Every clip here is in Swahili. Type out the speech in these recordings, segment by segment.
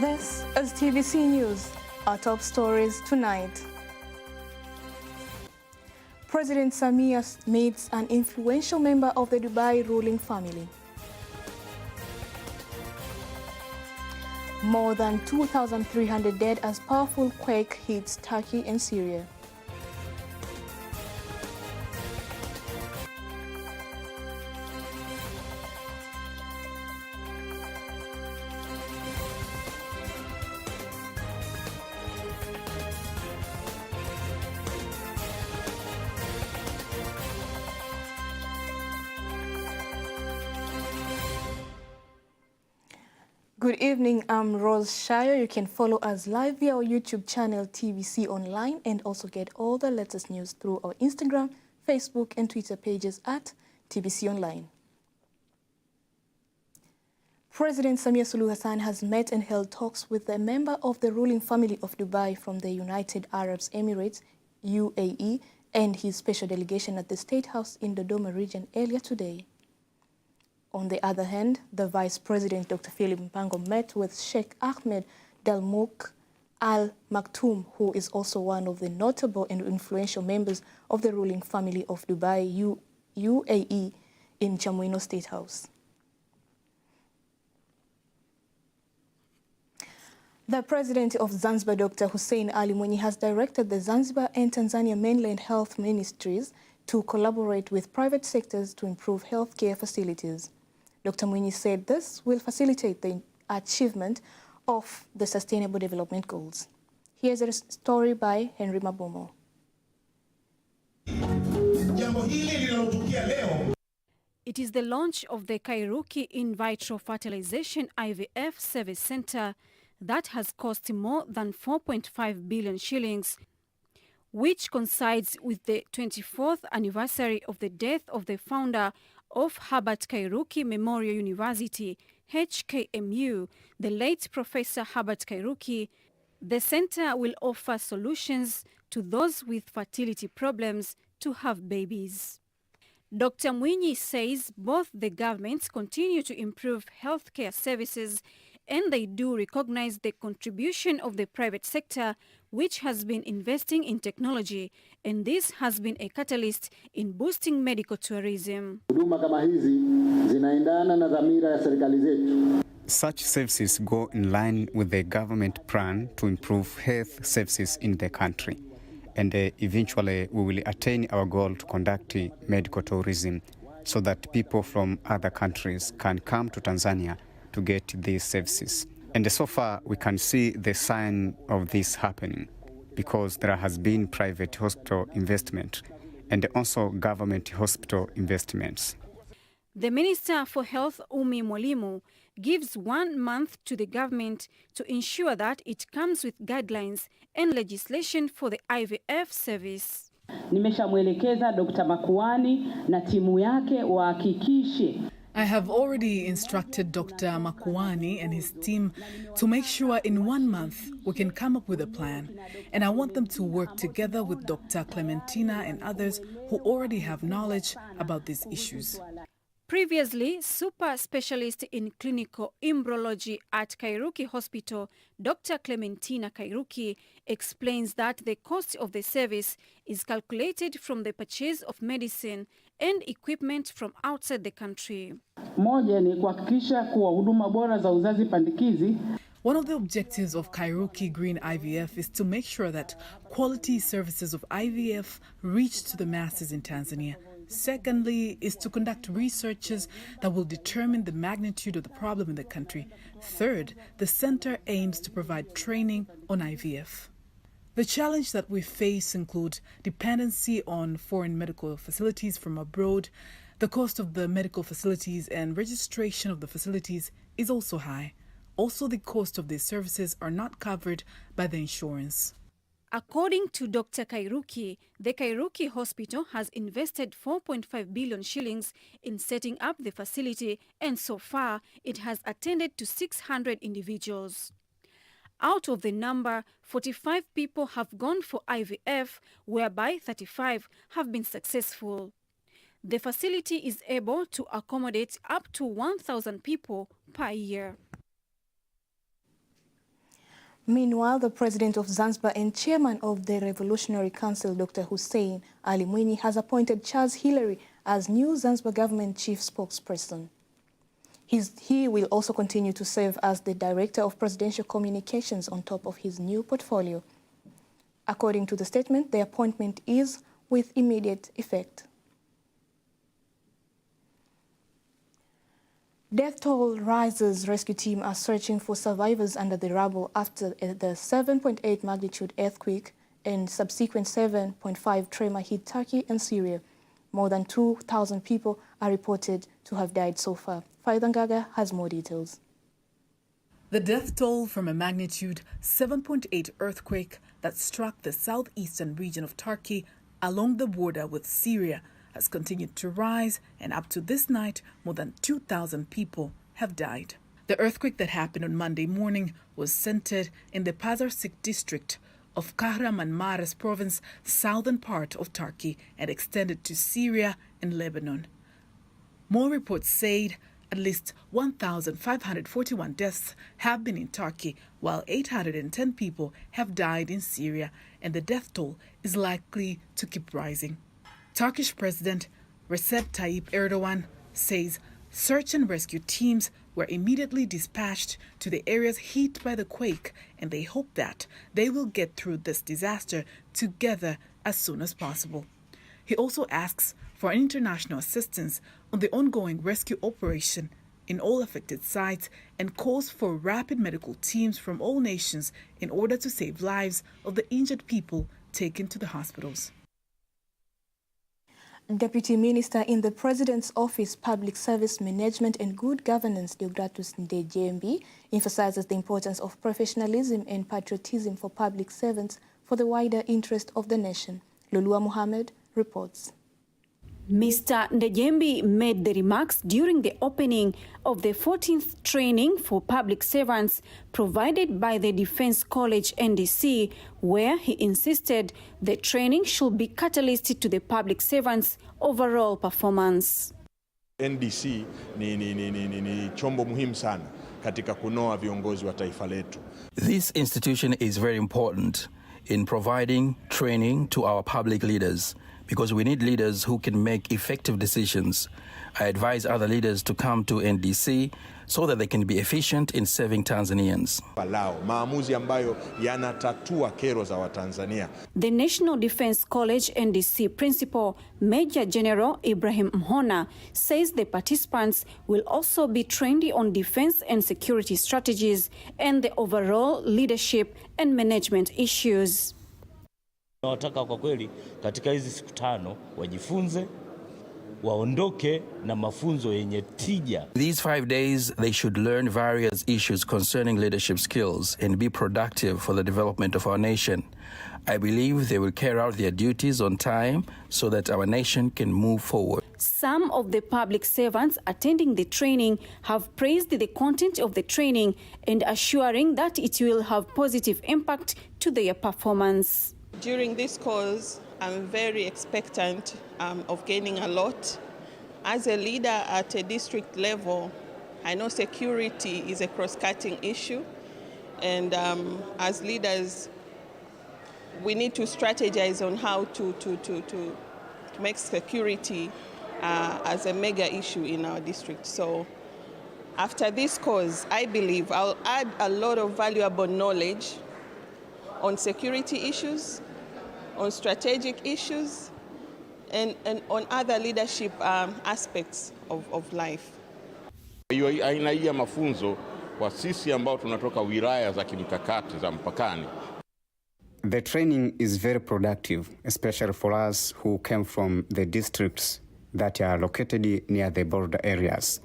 This is TBC News. Our top stories tonight. President Samia meets an influential member of the Dubai ruling family. More than 2,300 dead as powerful quake hits Turkey and Syria. Good evening, I'm Rose Shire. You can follow us live via our YouTube channel TBConline and also get all the latest news through our Instagram, Facebook and Twitter pages at TBConline. President Samia Suluhu Hassan has met and held talks with a member of the ruling family of Dubai from the United Arab Emirates, UAE, and his special delegation at the State House in the Dodoma region earlier today. On the other hand, the Vice President, Dr. Philip Mpango, met with Sheikh Ahmed Dalmouk Al Maktoum, who is also one of the notable and influential members of the ruling family of Dubai, UAE, in Chamwino State House. The President of Zanzibar, Dr. Hussein Ali Mwinyi, has directed the Zanzibar and Tanzania mainland health ministries to collaborate with private sectors to improve healthcare facilities. Dr. Mwinyi said this will facilitate the achievement of the Sustainable Development Goals. Here's a story by Henry Mabomo. It is the launch of the Kairuki in vitro fertilization IVF service center that has cost more than 4.5 billion shillings, which coincides with the 24th anniversary of the death of the founder of Herbert Kairuki Memorial University, HKMU, the late Professor Herbert Kairuki. The center will offer solutions to those with fertility problems to have babies. Dr. Mwinyi says both the governments continue to improve healthcare services and they do recognize the contribution of the private sector, which has been investing in technology, and this has been a catalyst in boosting medical tourism. Such services go in line with the government plan to improve health services in the country, and eventually we will attain our goal to conduct medical tourism so that people from other countries can come to Tanzania to get these services. And so far we can see the sign of this happening because there has been private hospital investment and also government hospital investments. The Minister for Health, Umi Mwalimu, gives 1 month to the government to ensure that it comes with guidelines and legislation for the IVF service. Nimeshamwelekeza Dr. Makuani na timu yake wahakikishe. I have already instructed Dr. Makuani and his team to make sure in 1 month we can come up with a plan. And I want them to work together with Dr. Clementina and others who already have knowledge about these issues. Previously, super specialist in clinical embryology at Kairuki Hospital, Dr. Clementina Kairuki, explains that the cost of the service is calculated from the purchase of medicine and equipment from outside the country. Moja ni kuhakikisha kuwa huduma bora za uzazi pandikizi. One of the objectives of Kairuki Green IVF is to make sure that quality services of IVF reach to the masses in Tanzania. Secondly, is to conduct researches that will determine the magnitude of the problem in the country. Third, the center aims to provide training on IVF. The challenge that we face include dependency on foreign medical facilities from abroad. The cost of the medical facilities and registration of the facilities is also high. Also, the cost of these services are not covered by the insurance. According to Dr. Kairuki, the Kairuki Hospital has invested 4.5 billion shillings in setting up the facility, and so far it has attended to 600 individuals. Out of the number, 45 people have gone for IVF, whereby 35 have been successful. The facility is able to accommodate up to 1,000 people per year. Meanwhile, the president of Zanzibar and chairman of the Revolutionary Council, Dr. Hussein Ali Mwinyi, has appointed Charles Hilary as new Zanzibar government chief spokesperson. He will also continue to serve as the director of presidential communications on top of his new portfolio. According to the statement, the appointment is with immediate effect. Death toll rises. Rescue team are searching for survivors under the rubble after the 7.8 magnitude earthquake and subsequent 7.5 tremor hit Turkey and Syria. More than 2,000 people are reported to have died so far. Faidangaga has more details. The death toll from a magnitude 7.8 earthquake that struck the southeastern region of Turkey along the border with Syria has continued to rise, and up to this night, more than 2,000 people have died. The earthquake that happened on Monday morning was centered in the Pazarsik district of Kahramanmaraş province, southern part of Turkey, and extended to Syria and Lebanon. More reports said at least 1,541 deaths have been in Turkey, while 810 people have died in Syria, and the death toll is likely to keep rising. Turkish President Recep Tayyip Erdogan says search and rescue teams were immediately dispatched to the areas hit by the quake, and they hope that they will get through this disaster together as soon as possible. He also asks for international assistance on the ongoing rescue operation in all affected sites and calls for rapid medical teams from all nations in order to save lives of the injured people taken to the hospitals. Deputy Minister in the President's Office, Public Service Management and Good Governance, Deogratus Ndejembi, emphasizes the importance of professionalism and patriotism for public servants for the wider interest of the nation. Lulua Mohammed reports. Mr. Ndejembi made the remarks during the opening of the 14th training for public servants provided by the Defense College NDC, where he insisted the training should be catalyst to the public servants' overall performance. NDC ni chombo muhimu sana katika kunoa viongozi wa taifa letu. This institution is very important in providing training to our public leaders, because we need leaders who can make effective decisions. I advise other leaders to come to NDC so that they can be efficient in serving Tanzanians. Maamuzi ambayo yanatatua kero za Watanzania. The National Defense College NDC Principal Major General Ibrahim Mhona says the participants will also be trained on defense and security strategies and the overall leadership and management issues. Nawataka kwa kweli katika hizi siku 5 wajifunze, waondoke na mafunzo yenye tija. These 5 days they should learn various issues concerning leadership skills and be productive for the development of our nation. I believe they will carry out their duties on time so that our nation can move forward. Some of the public servants attending the training have praised the content of the training and assuring that it will have positive impact to their performance. During this course, I'm very expectant of gaining a lot. As a leader at a district level, I know security is a cross-cutting issue, and as leaders, we need to strategize on how to make security as a mega issue in our district. So after this course, I believe I'll add a lot of valuable knowledge on security issues, on strategic issues, and on other leadership aspects of life. Aina hii ya mafunzo kwa sisi ambao tunatoka wilaya za kimkakati za mpakani. The training is very productive, especially for us who came from the districts that are located near the border areas.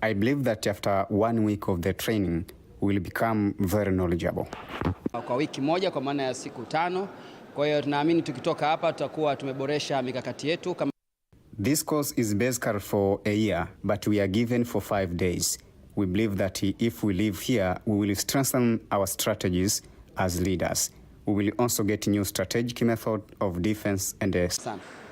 I believe that after 1 week of the training, we will become very knowledgeable. Kwa wiki moja, kwa maana ya siku 5. Kwa hiyo tunaamini tukitoka hapa tutakuwa tumeboresha mikakati yetu. This course is basically for a year, but we are given for 5 days. We believe that if we live here, we will strengthen our strategies as leaders. we will also get new strategic method of defense and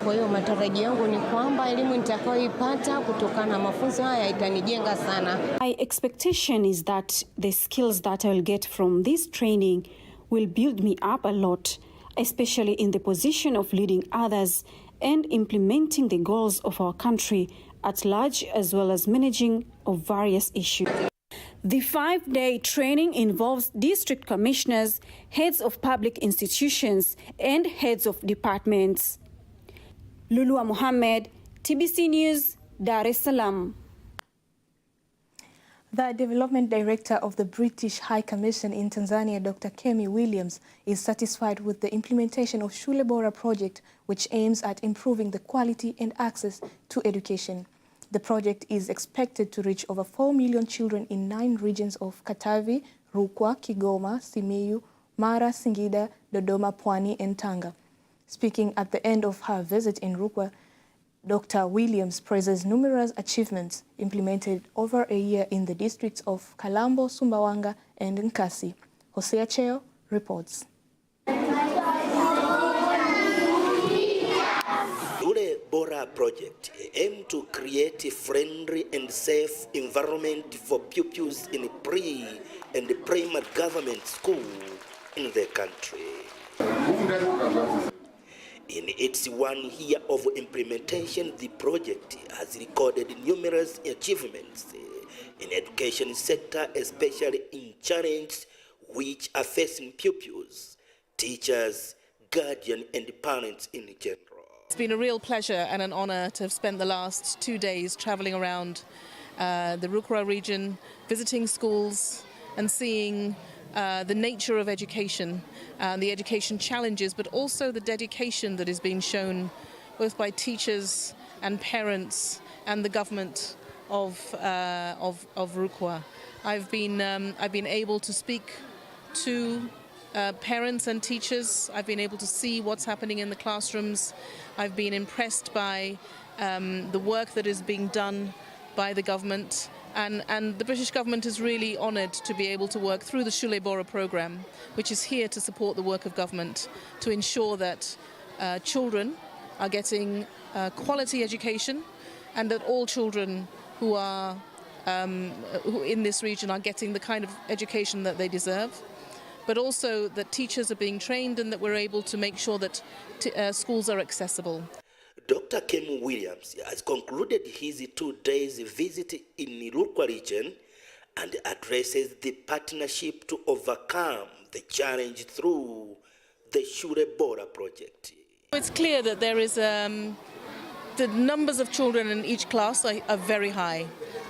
Kwa hiyo matarajio yangu ni kwamba elimu nitakayoipata kutokana na mafunzo haya itanijenga sana. My expectation is that the skills that I will get from this training will build me up a lot, especially in the position of leading others and implementing the goals of our country at large, as well as managing of various issues. The 5-day training involves district commissioners, heads of public institutions, and heads of departments. Lulua Mohammed, TBC News, Dar es Salaam. The Development Director of the British High Commission in Tanzania, Dr. Kemi Williams, is satisfied with the implementation of Shule Bora project, which aims at improving the quality and access to education. The project is expected to reach over 4 million children in 9 regions of Katavi, Rukwa, Kigoma, Simiyu, Mara, Singida, Dodoma, Pwani, and Tanga. Speaking at the end of her visit in Rukwa, Dr. Williams praises numerous achievements implemented over a year in the districts of Kalambo, Sumbawanga, and Nkasi. Hosea Cheo reports. Shule Bora project aims to create a friendly and safe environment for pupils in pre and primary government school in the country. In its 1 year of implementation, the project has recorded numerous achievements in education sector, especially in challenges which are facing pupils, teachers, guardians, and parents in general. It's been a real pleasure and an honor to have spent the last 2 days traveling around the Rukwa region, visiting schools and seeing the nature of education, the education challenges, but also the dedication that is being shown both by teachers and parents and the government of Rukwa. I've been able to speak to parents and teachers. I've been able to see what's happening in the classrooms. I've been impressed by the work that is being done by the government. And the British government is really honoured to be able to work through the Shule Bora programme, which is here to support the work of government to ensure that children are getting quality education and that all children who are who in this region are getting the kind of education that they deserve, but also that teachers are being trained and that we're able to make sure that schools are accessible. Dr. Kemi Williams has concluded his 2 days visit in the Rukwa region and addresses the partnership to overcome the challenge through the Shule Bora project. It's clear that there is the numbers of children in each class are very high.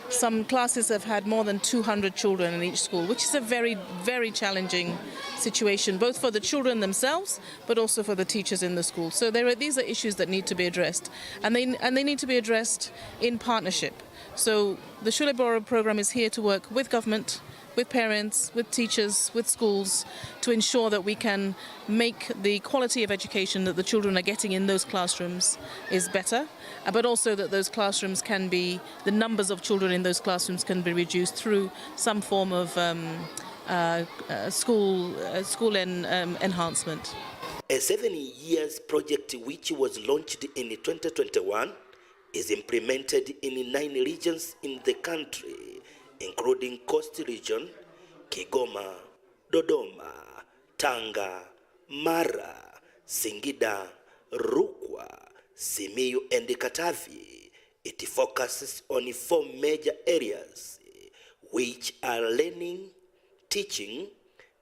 Some classes have had more than 200 children in each school, which is a very, very challenging situation, both for the children themselves, but also for the teachers in the school. So these are issues that need to be addressed, and they need to be addressed in partnership. So the Shule Bora program is here to work with government, with parents, with teachers, with schools, to ensure that we can make the quality of education that the children are getting in those classrooms is better, but also that those classrooms can be, the numbers of children in those classrooms can be reduced through some form of school enhancement. A 7 years project which was launched in 2021 is implemented in 9 regions in the country, including Coast Region, Kigoma, Dodoma, Tanga, Mara, Singida, Rukwa, Simiyu, and Katavi. It focuses on 4 major areas, which are learning, teaching,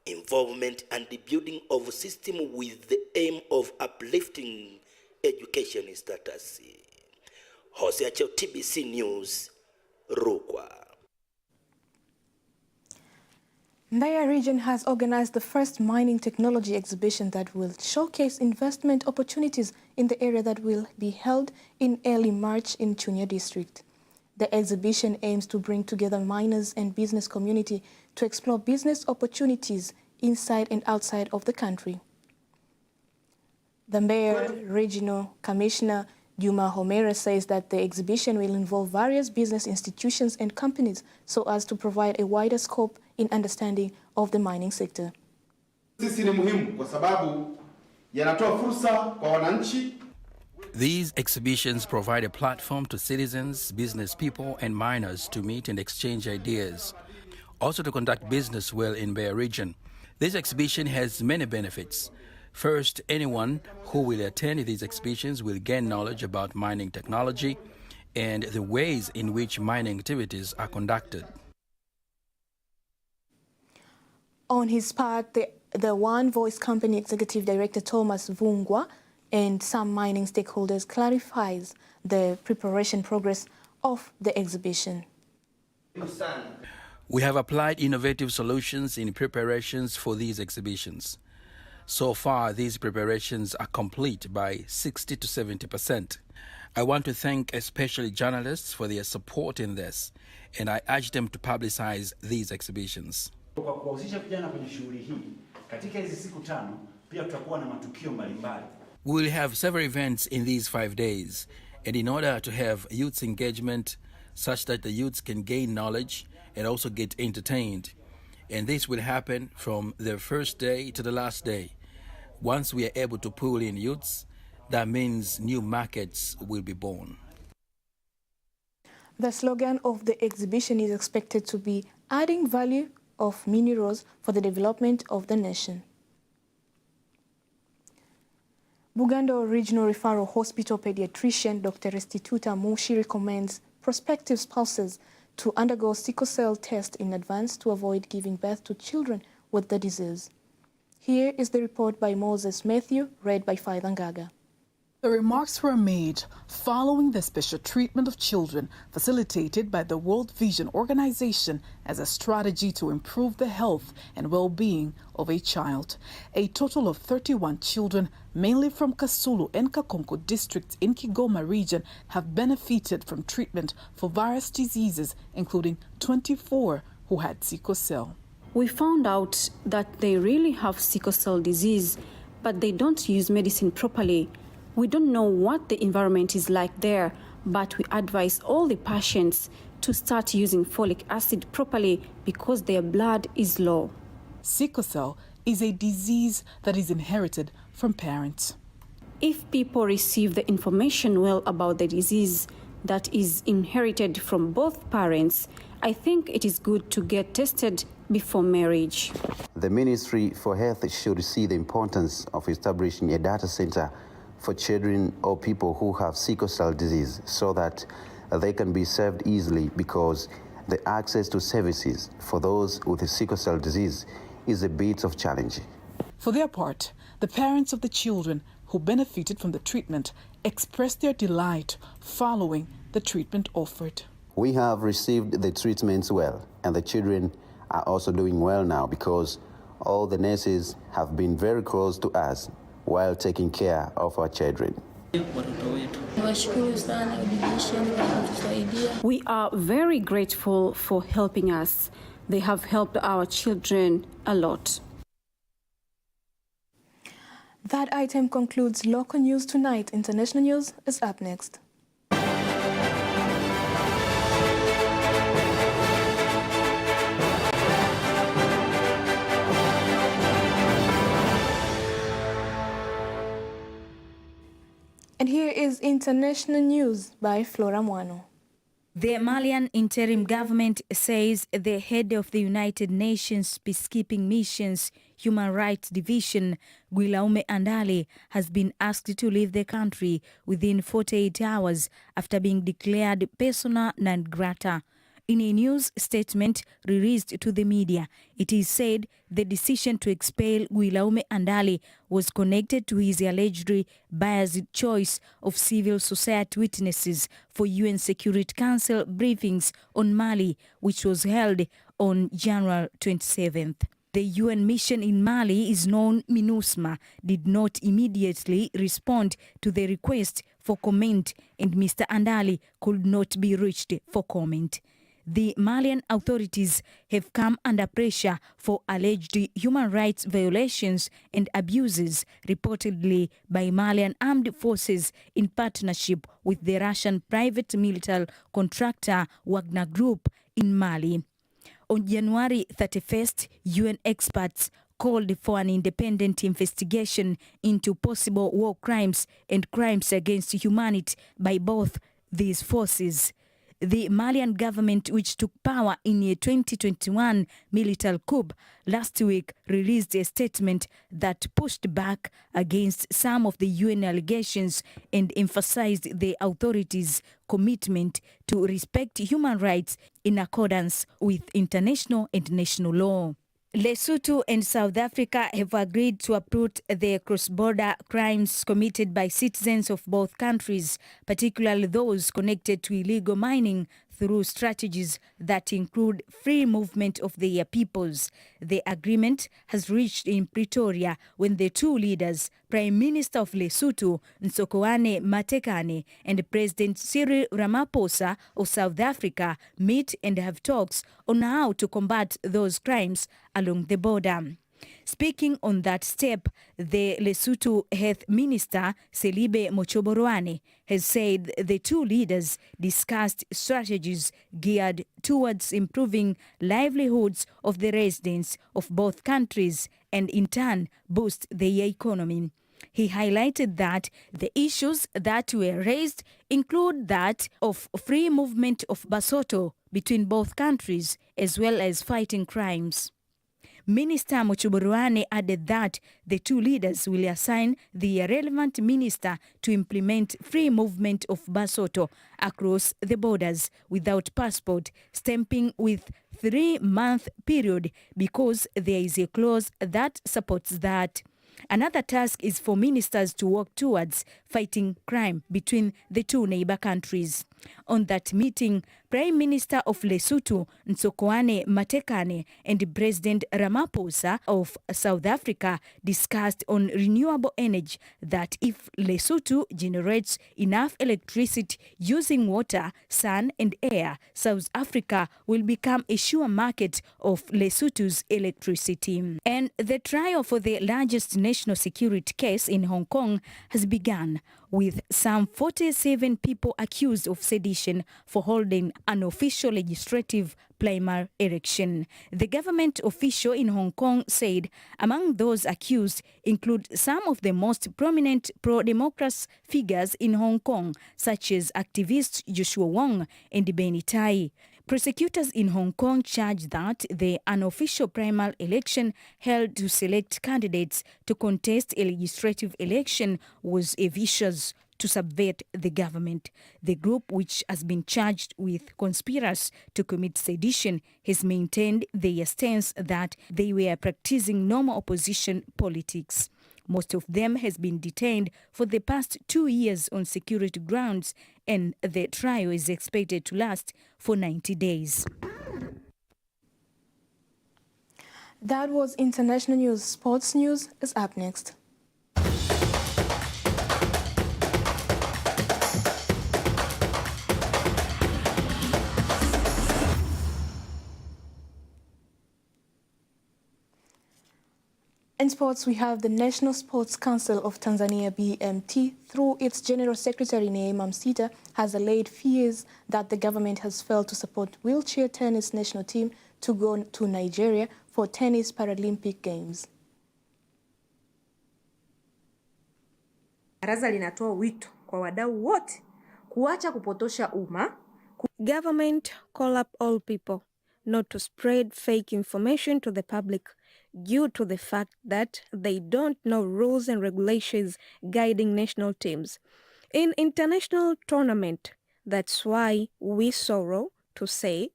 involvement, and the building of a system with the aim of uplifting education status. Hosea Cheo, TBC News, Rukwa. Ndaya region has organized the first mining technology exhibition that will showcase investment opportunities in the area that will be held in early March in Chunya district. The exhibition aims to bring together miners and business community to explore business opportunities inside and outside of the country. The Mbeya Regional Commissioner Juma Homera says that the exhibition will involve various business institutions and companies so as to provide a wider scope in understanding of the mining sector. Sisi ni muhimu kwa sababu yanatoa fursa kwa wananchi. These exhibitions provide a platform to citizens, business people, and miners to meet and exchange ideas, also to conduct business well in Mbeya region. This exhibition has many benefits. First, anyone who will attend these exhibitions will gain knowledge about mining technology and the ways in which mining activities are conducted. On his part, the One Voice Company Executive Director Thomas Vungwa and some mining stakeholders clarifies the preparation progress of the exhibition. We have applied innovative solutions in preparations for these exhibitions. So far, these preparations are complete by 60 to 70%. I want to thank especially journalists for their support in this, and I urge them to publicize these exhibitions. Kwa kuwahusisha vijana kwenye shughuli hii, katika hizi siku 5 pia tutakuwa na matukio mbalimbali. We will have several events in these 5 days, and in order to have youth engagement such that the youths can gain knowledge and also get entertained. And this will happen from the first day to the last day. Once we are able to pull in youths, that means new markets will be born. The slogan of the exhibition is expected to be adding value of minerals for the development of the nation. Bugando Regional Referral Hospital pediatrician Dr. Restituta Mushi recommends prospective spouses to undergo sickle cell test in advance to avoid giving birth to children with the disease. Here is the report by Moses Matthew, read by Faitha Ngaga. The remarks were made following the special treatment of children facilitated by the World Vision Organization as a strategy to improve the health and well-being of a child. A total of 31 children, mainly from Kasulu and Kakonko districts in Kigoma region, have benefited from treatment for various diseases, including 24 who had sickle cell. We found out that they really have sickle cell disease, but they don't use medicine properly. We don't know what the environment is like there, but we advise all the patients to start using folic acid properly because their blood is low. Sickle cell is a disease that is inherited from parents. If people receive the information well about the disease that is inherited from both parents, I think it is good to get tested before marriage. The Ministry for Health should see the importance of establishing a data center for children or people who have sickle cell disease so that they can be served easily, because the access to services for those with sickle cell disease is a bit of challenge. For their part, the parents of the children who benefited from the treatment expressed their delight following the treatment offered. We have received the treatments well, and the children are also doing well now because all the nurses have been very close to us while taking care of our children. We are very grateful for helping us. They have helped our children a lot. That item concludes local news tonight. International news is up next. And here is international news by Flora Mwano. The Malian interim government says the head of the United Nations Peacekeeping Mission's Human Rights Division, Guillaume Andali, has been asked to leave the country within 48 hours after being declared persona non grata. In a news statement released to the media, it is said the decision to expel Guillaume Andali was connected to his allegedly biased choice of civil society witnesses for UN Security Council briefings on Mali, which was held on January 27th. The UN mission in Mali is known MINUSMA, did not immediately respond to the request for comment, and Mr. Andali could not be reached for comment. The Malian authorities have come under pressure for alleged human rights violations and abuses reportedly by Malian armed forces in partnership with the Russian private military contractor Wagner Group in Mali. On January 31st, UN experts called for an independent investigation into possible war crimes and crimes against humanity by both these forces. The Malian government, which took power in a 2021 military coup last week, released a statement that pushed back against some of the UN allegations and emphasized the authorities' commitment to respect human rights in accordance with international and national law. Lesotho and South Africa have agreed to uproot the cross-border crimes committed by citizens of both countries, particularly those connected to illegal mining, through strategies that include free movement of their peoples. The agreement has reached in Pretoria when the two leaders, Prime Minister of Lesotho, Ntsokoane Matekane, and President Cyril Ramaphosa of South Africa meet and have talks on how to combat those crimes along the border. Speaking on that step, the Lesotho Health Minister, Selibe Mochoboroane, has said the two leaders discussed strategies geared towards improving livelihoods of the residents of both countries and in turn boost their economy. He highlighted that the issues that were raised include that of free movement of Basotho between both countries as well as fighting crimes. Minister Mochoboroane added that the two leaders will assign the relevant minister to implement free movement of Basotho across the borders without passport, stamping with 3-month period because there is a clause that supports that. Another task is for ministers to work towards fighting crime between the two neighbor countries. On that meeting, Prime Minister of Lesotho, Ntsokoane Matekane, and President Ramaphosa of South Africa discussed on renewable energy that if Lesotho generates enough electricity using water, sun and air, South Africa will become a sure market of Lesotho's electricity. And the trial for the largest national security case in Hong Kong has begun, with some 47 people accused of sedition for holding an official legislative primary election. The government official in Hong Kong said among those accused include some of the most prominent pro-democracy figures in Hong Kong, such as activist Joshua Wong and Benny Tai. Prosecutors in Hong Kong charged that the unofficial primary election held to select candidates to contest a legislative election was a vicious to subvert the government. The group, which has been charged with conspiracy to commit sedition, has maintained their stance that they were practicing normal opposition politics. Most of them has been detained for the past 2 years on security grounds, and the trial is expected to last for 90 days. That was international news. Sports news is up next. In sports, we have the National Sports Council of Tanzania, BMT, through its General Secretary Neema Msita, has allayed fears that the government has failed to support wheelchair tennis national team to go to Nigeria for tennis Paralympic Games. Baraza linatoa wito kwa wadau wote kuacha kupotosha umma. Government call up all people not to spread fake information to the public due to the fact that they don't know rules and regulations guiding national teams in international tournament. That's why we sorrow to say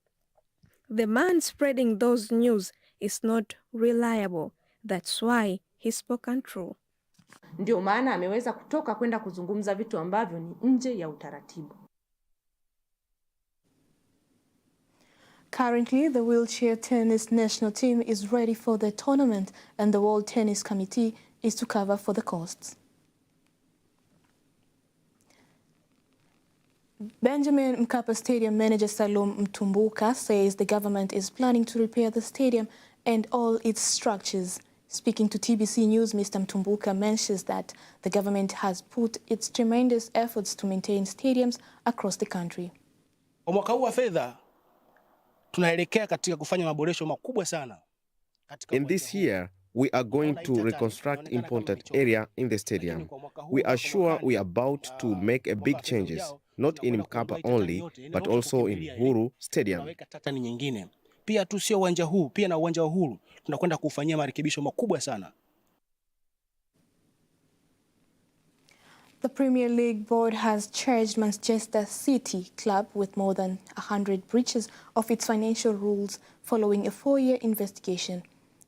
the man spreading those news is not reliable. That's why he spoke untrue. Ndio maana ameweza kutoka kwenda kuzungumza vitu ambavyo ni nje ya utaratibu. Currently, the wheelchair tennis national team is ready for the tournament, and the World Tennis Committee is to cover for the costs. Benjamin Mkapa Stadium manager Salum Mtumbuka says the government is planning to repair the stadium and all its structures. Speaking to TBC News, Mr. Mtumbuka mentions that the government has put its tremendous efforts to maintain stadiums across the country. Kwa mwaka huu wa fedha tunaelekea katika kufanya maboresho makubwa sana. In this year, we are going to reconstruct important area in the stadium. We are sure we are about to make a big changes, not in Mkapa only, but also in Uhuru Stadium. Pia tu sio uwanja huu, pia na uwanja wa Uhuru tunakwenda kufanyia marekebisho makubwa sana. The Premier League board has charged Manchester City club with more than 100 breaches of its financial rules following a 4-year investigation.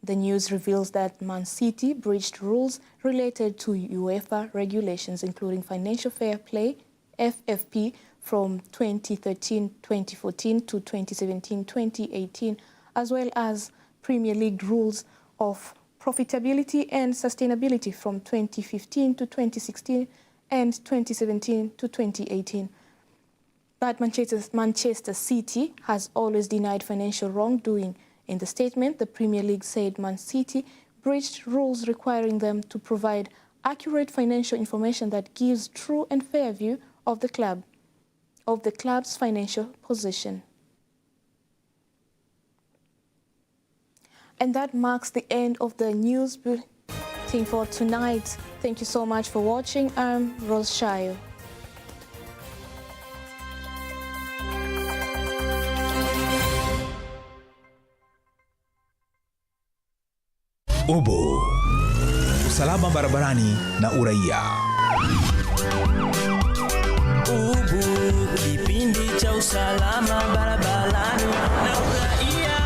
The news reveals that Man City breached rules related to UEFA regulations, including financial fair play, FFP, from 2013-2014 to 2017-2018, as well as Premier League rules of profitability and sustainability from 2015 to 2016 and 2017 to 2018. But Manchester City has always denied financial wrongdoing. In the statement, the Premier League said Man City breached rules requiring them to provide accurate financial information that gives true and fair view of the club's financial position. And that marks the end of the news bulletin for tonight. Thank you so much for watching. I'm Rose Shayo. Ubu, usalama barabarani na uraia. Ubu, kipindi cha usalama barabarani na uraia.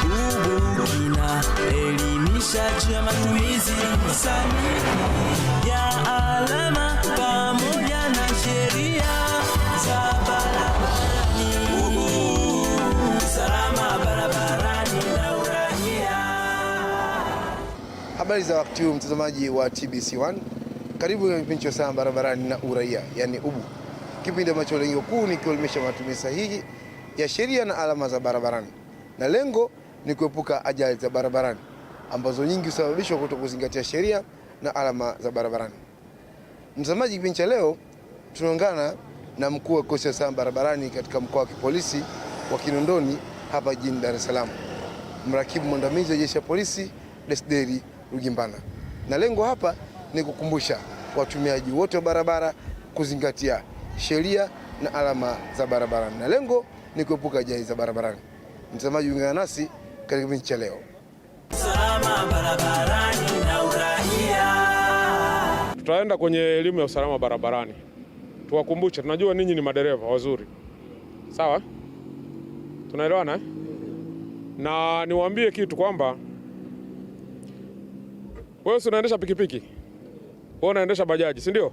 Ubu, inaelimisha juu ya matumizi sahihi ya alama pamoja na sheria za barabarani. Ubu, usalama barabarani na uraia. Habari za wakati huu mtazamaji wa TBC1. Karibu kwenye kipindi cha usalama barabarani na uraia, yani Ubu. Kipindi ambacho lengo kuu ni kuelimisha matumizi sahihi ya sheria na alama za barabarani. Na lengo ni kuepuka ajali za barabarani ambazo nyingi husababishwa kutokuzingatia sheria na alama za barabarani. Mtazamaji, kipindi cha leo tunaungana na mkuu wa kikosi cha usalama barabarani katika mkoa wa kipolisi wa Kinondoni hapa jijini Dar es Salaam, mrakibu mwandamizi wa jeshi la polisi Desderi Rugimbana. Na lengo hapa ni kukumbusha watumiaji wote wa barabara kuzingatia sheria na alama za barabarani. Na lengo ni kuepuka ajali za barabarani. Mtazamaji, ungana nasi katika kipindi cha leo. Usalama barabarani na uraia. Tutaenda kwenye elimu ya usalama barabarani. Tuwakumbushe, tunajua ninyi ni madereva wazuri. Sawa? Tunaelewana? Na niwaambie kitu kwamba wewe unaendesha pikipiki, wewe unaendesha bajaji, si ndio?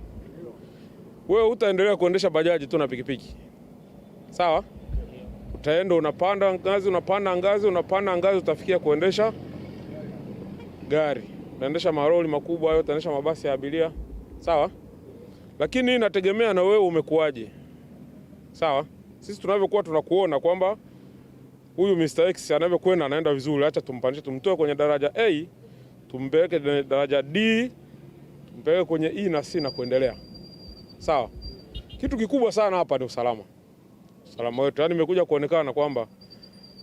Wewe utaendelea kuendesha bajaji tu na pikipiki. Sawa? Utaenda unapanda ngazi, utafikia kuendesha gari. Unaendesha maroli makubwa, utaendesha mabasi ya abiria. Sawa? Lakini inategemea na wewe umekuaje. Sawa? Sisi tunavyokuwa tunakuona kwamba huyu Mr. X anavyokwenda anaenda vizuri, acha tumpandishe, tumtoe kwenye daraja A, tumpeleke daraja D, tumpeleke kwenye E na C na kuendelea. Sawa? Kitu kikubwa sana hapa ni usalama. Usalama wetu. Yaani nimekuja kuonekana kwamba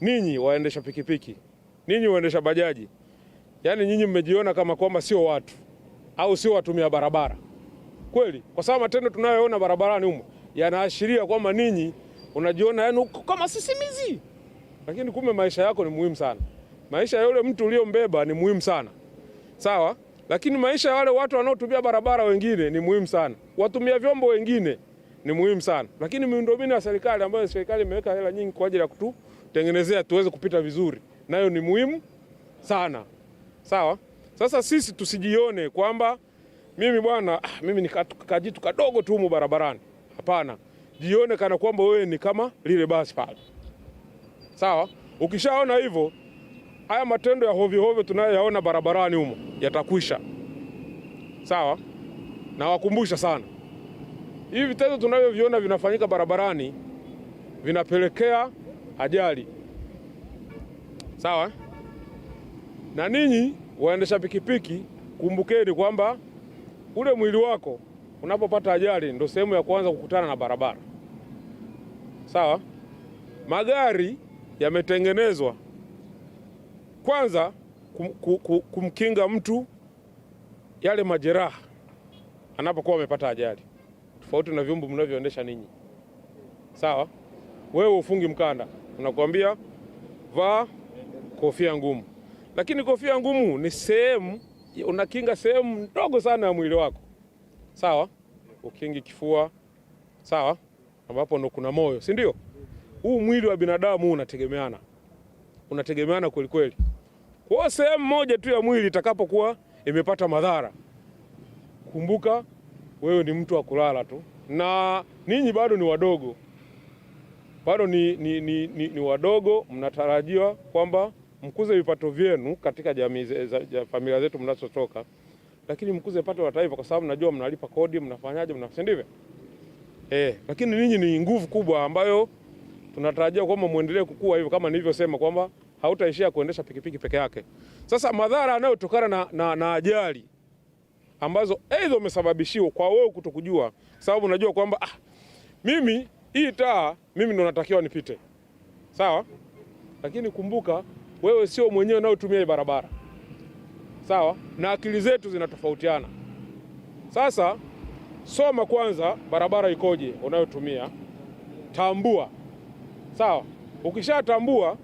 ninyi waendesha pikipiki, ninyi waendesha bajaji, yaani nyinyi mmejiona kama kwamba sio watu au sio watumia barabara. Kweli? Kwa sababu matendo tunayoona barabarani humo yanaashiria kwamba ninyi unajiona yani kama sisimizi. Lakini kumbe maisha yako ni muhimu sana. Maisha ya yule mtu uliombeba ni muhimu sana. Sawa? Lakini maisha ya wale watu wanaotumia barabara wengine ni muhimu sana. Watumia vyombo wengine ni muhimu sana. Lakini miundombinu ya serikali ambayo serikali imeweka hela nyingi kwa ajili ya kututengenezea tuweze kupita vizuri, nayo ni muhimu sana. Sawa? Sasa sisi tusijione kwamba mimi bwana, mimi ni kajitu kadogo tu humu barabarani. Hapana. Jione kana kwamba wewe ni kama lile basi pale. Sawa? Ukishaona hivyo, haya matendo ya hovyo hovyo tunayoyaona barabarani humo yatakwisha. Sawa? Na wakumbusha sana. Hivi vitendo tunavyoviona vinafanyika barabarani vinapelekea ajali. Sawa? Na ninyi waendesha pikipiki, kumbukeni kwamba ule mwili wako unapopata ajali ndio sehemu ya kwanza kukutana na barabara. Sawa? Magari yametengenezwa Kwanza kumkinga mtu yale majeraha anapokuwa amepata ajali, tofauti na vyombo mnavyoendesha ninyi. Sawa, wewe ufungi mkanda, unakuambia vaa kofia ngumu, lakini kofia ngumu ni sehemu, unakinga sehemu ndogo sana ya mwili wako. Sawa, ukingi kifua, sawa, ambapo ndo kuna moyo, si ndio? Huu mwili wa binadamu unategemeana kweli kweli. Kwa sehemu moja tu ya mwili itakapokuwa imepata madhara, kumbuka wewe ni mtu wa kulala tu, na ninyi bado ni wadogo, bado ni wadogo. Mnatarajiwa kwamba mkuze vipato vyenu katika jamii za familia zetu mnazotoka, lakini mkuze vipato vya taifa, kwa sababu najua mnalipa kodi, mnafanyaje, mnafanya lakini ninyi ni nguvu kubwa ambayo tunatarajia kwamba muendelee kukua hivyo, kama nilivyosema kwamba hautaishia kuendesha pikipiki peke yake. Sasa madhara yanayotokana na ajali ambazo aidha umesababishiwa kwa wewe kutokujua, sababu unajua kwamba mimi hii taa mimi ndo natakiwa nipite. Sawa? Lakini kumbuka wewe sio mwenyewe unayotumia hii barabara. Sawa? Na akili zetu zinatofautiana. Sasa soma kwanza barabara ikoje unayotumia. Tambua. Sawa? Ukishatambua,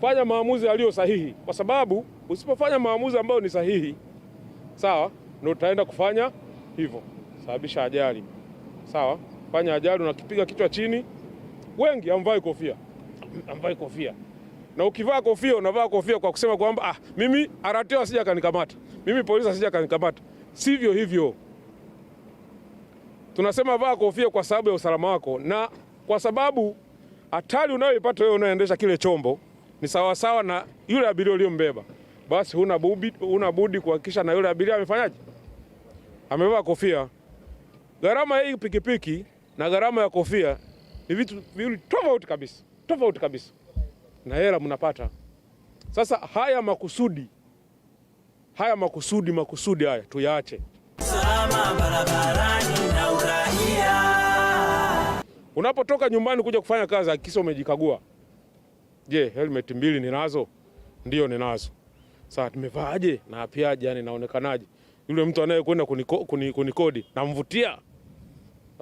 fanya maamuzi yaliyo sahihi, kwa sababu usipofanya maamuzi ambayo ni sahihi, sawa, ndio utaenda kufanya hivyo, sababisha ajali. Sawa? Fanya ajali unakipiga kichwa chini. Wengi hamvai kofia. Na ukivaa kofia unavaa kofia kwa kusema kwamba mimi RTO asija kanikamata, mimi polisi asija kanikamata. Sivyo hivyo. Tunasema vaa kofia kwa sababu ya usalama wako, na kwa sababu hatari unayoipata wewe unaendesha kile chombo ni sawa sawa na yule abiria uliyombeba. Basi huna budi kuhakikisha na yule abiria amefanyaje? Amevaa kofia. Gharama hii pikipiki na gharama ya kofia ni vitu viwili tofauti kabisa. Na hela mnapata. Sasa haya makusudi haya tuyaache. Salama barabarani na uraia. Unapotoka nyumbani kuja kufanya kazi, hakikisha umejikagua. Je, helmet mbili ninazo? Ndio ninazo. Sasa tumevaaje na apiaje, yani naonekanaje? Yule mtu anayekwenda kunikodi namvutia?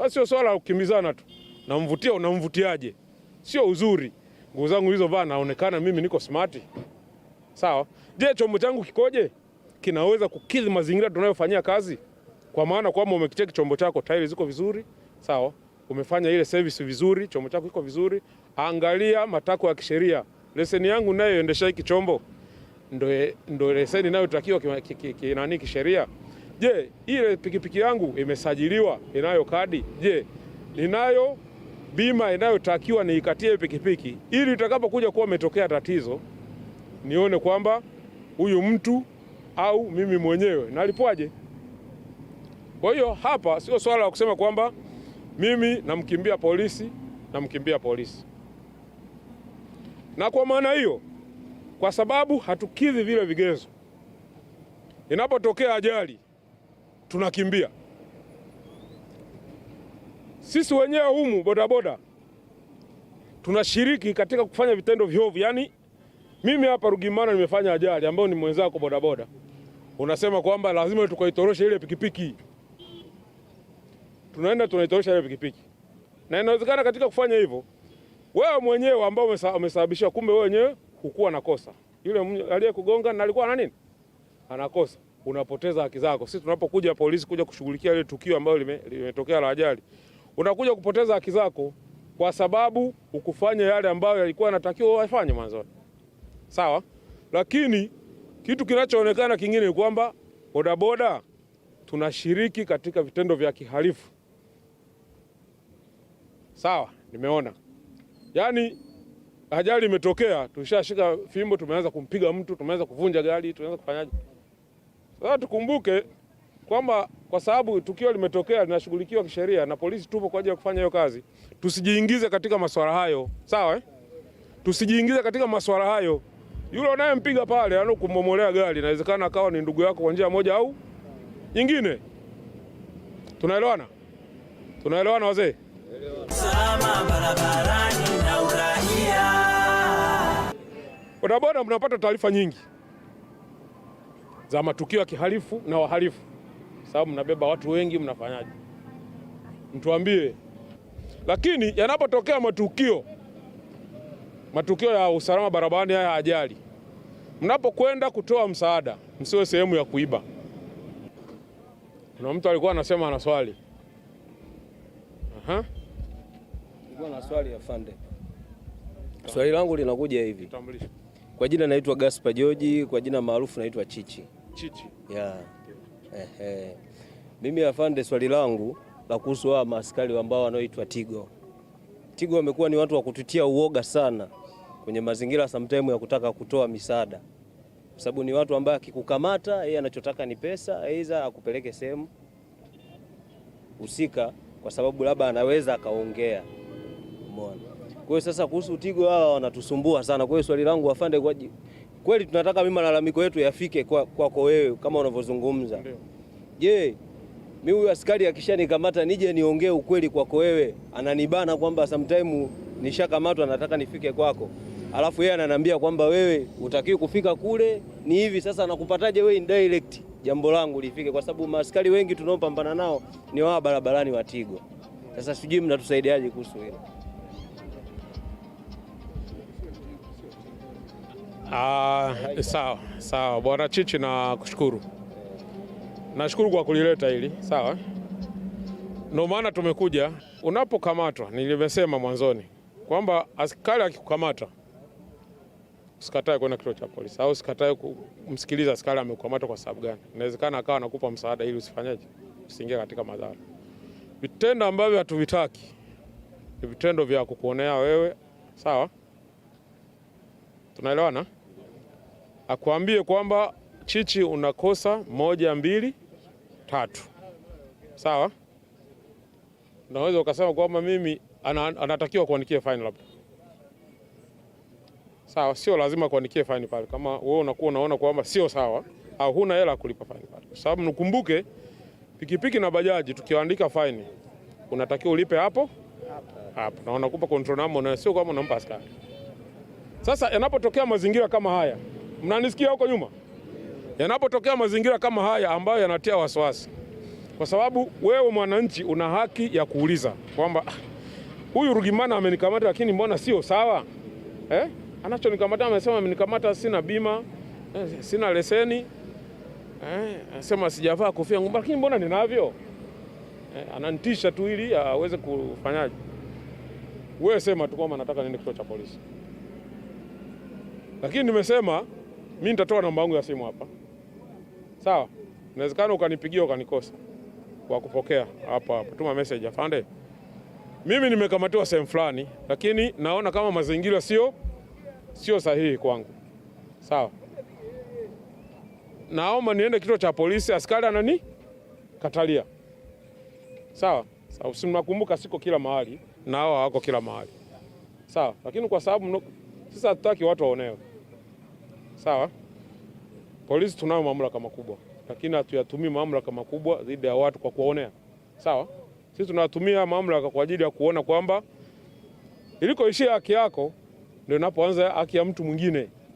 Sio swala la kukimbizana tu. Namvutia, unamvutiaje? Sio uzuri. Nguo zangu hizo vaa naonekana mimi niko smart. Sawa? Je, chombo changu kikoje? Kinaweza kukidhi mazingira tunayofanyia kazi? Kwa maana kwamba umekicheki chombo chako, tairi ziko vizuri, sawa? Umefanya ile service vizuri, chombo chako kiko vizuri. Angalia matakwa ya kisheria. Leseni yangu nayo endesha hiki chombo ndio leseni inayotakiwa kisheria. Je, ile pikipiki yangu imesajiliwa, inayo kadi? Je, ninayo bima inayotakiwa niikatie pikipiki, ili utakapokuja kuwa umetokea tatizo nione kwamba huyu mtu au mimi mwenyewe nalipwaje? Kwa hiyo hapa sio swala la kusema kwamba mimi namkimbia polisi. Na kwa maana hiyo, kwa sababu hatukidhi vile vigezo, inapotokea ajali tunakimbia. Sisi wenyewe humu bodaboda tunashiriki katika kufanya vitendo viovu. Yani mimi hapa Rugimana nimefanya ajali ambayo ni mwenzako bodaboda, unasema kwamba lazima tukaitoroshe ile pikipiki. Tunaenda tunaitorosha ile pikipiki. Na inawezekana katika kufanya hivyo, wewe mwenyewe ambao umesababisha, kumbe wewe mwenyewe hukuwa na kosa. Yule aliyekugonga na alikuwa na nini? Anakosa. Unapoteza haki zako. Sisi tunapokuja polisi kuja kushughulikia ile tukio ambalo limetokea la ajali, unakuja kupoteza haki zako kwa sababu ukufanya yale ambayo yalikuwa yanatakiwa wafanye mwanzo. Sawa? Lakini kitu kinachoonekana kingine ni kwamba bodaboda tunashiriki katika vitendo vya kihalifu. Sawa, nimeona. Yaani ajali imetokea, tushashika fimbo, tumeanza kumpiga mtu, tumeanza kuvunja gari, tumeanza kufanyaje? Sasa tukumbuke kwamba kwa sababu tukio limetokea linashughulikiwa kisheria na polisi tupo kwa ajili ya kufanya hiyo kazi. Tusijiingize katika masuala hayo. Sawa? Tusijiingize katika masuala hayo. Yule unayempiga pale anakumomolea gari, inawezekana akawa ni ndugu yako kwa njia moja au nyingine. Tunaelewana? Tunaelewana wazee? Salama barabarani na uraia. Bodaboda mnapata taarifa nyingi za matukio ya kihalifu na wahalifu, sababu mnabeba watu wengi, mnafanyaje? Mtuambie. Lakini yanapotokea matukio ya usalama barabarani, haya ajali, mnapokwenda kutoa msaada, msiwe sehemu ya kuiba. Kuna mtu alikuwa anasema ana swali. Nilikuwa na swali afande. Swali langu linakuja hivi. Kwa jina naitwa Gaspar George, kwa jina maarufu naitwa Chichi. Chichi. Yeah. Mimi afande, swali langu la kuhusu wa maaskari ambao wanaoitwa Tigo. Tigo wamekuwa ni watu wa kututia uoga sana kwenye mazingira sometimes ya kutaka kutoa misaada. Kwa sababu ni watu ambao akikukamata yeye anachotaka ni pesa, aidha akupeleke sehemu husika kwa sababu labda anaweza akaongea. Umeona? Kwa hiyo sasa kuhusu Tigo hawa wanatusumbua sana. Kwa hiyo swali langu afande, kweli tunataka mimi malalamiko yetu yafike kwako wewe kama unavyozungumza. Je, mimi huyu askari akishanikamata nije niongee ukweli kwako wewe, ananibana kwamba sometime nishakamatwa nataka nifike kwako. Alafu yeye ananiambia kwamba wewe utakiwa kufika kule ni hivi, sasa nakupataje wewe indirect jambo langu lifike, kwa sababu maaskari wengi tunaopambana nao ni wao barabarani wa Tigo. Sasa sijui mnatusaidiaje kuhusu hilo. Sawa Bwana Chichi, na kushukuru. Nashukuru kwa kulileta hili. Sawa. Ndio maana tumekuja. Unapokamatwa, nilimesema mwanzoni kwamba askari akikukamata usikatae kwenda kituo cha polisi au usikatae kumsikiliza askari amekukamata kwa sababu gani. Inawezekana akawa anakupa msaada ili usifanyaje, usiingie katika madhara. Vitendo ambavyo hatuvitaki ni vitendo vya kukuonea wewe. Sawa? Tunaelewana? Akwambie kwamba Chichi unakosa 1, 2, 3. Sawa? Unaweza ukasema kwamba mimi anatakiwa kuandikia fine labda. Sawa, sio lazima kuandikia fine pale. Kama wewe unakuwa unaona kwamba sio sawa au huna hela kulipa fine pale. Kwa sababu nikumbuke pikipiki na bajaji tukiandika fine unatakiwa ulipe hapo. Na unakupa control number na sio kama unampa askari. Sasa yanapotokea mazingira kama haya, mnanisikia huko nyuma? Yanapotokea mazingira kama haya ambayo yanatia wasiwasi, kwa sababu wewe mwananchi una haki ya kuuliza kwamba huyu Rugimana amenikamata lakini mbona sio sawa? Anachonikamata amesema amenikamata sina bima, sina leseni, anasema sijavaa kofia ngumu lakini mbona ninavyo? Ananitisha tu ili aweze kufanyaje. Wewe sema tu kwamba nataka niende kituo cha polisi. Lakini nimesema mimi nitatoa namba yangu ya simu hapa. Sawa? Inawezekana ukanipigia ukanikosa kwa kupokea hapa. Tuma message afande. Mimi nimekamatiwa sehemu fulani lakini naona kama mazingira sio sahihi kwangu. Sawa? Naomba niende kituo cha polisi, askari anani katalia. Sawa? Sawa, usimnakumbuka siko kila mahali na hao hawako kila mahali. Sawa? Lakini kwa sababu sisi hatutaki watu waonewe. Sawa? Polisi tunayo mamlaka makubwa, lakini hatuyatumii mamlaka makubwa dhidi ya watu kwa kuonea. Sawa? Sisi tunatumia mamlaka kwa ajili ya kuona kwamba ilikoishia haki yako ndio inapoanza haki ya mtu mwingine.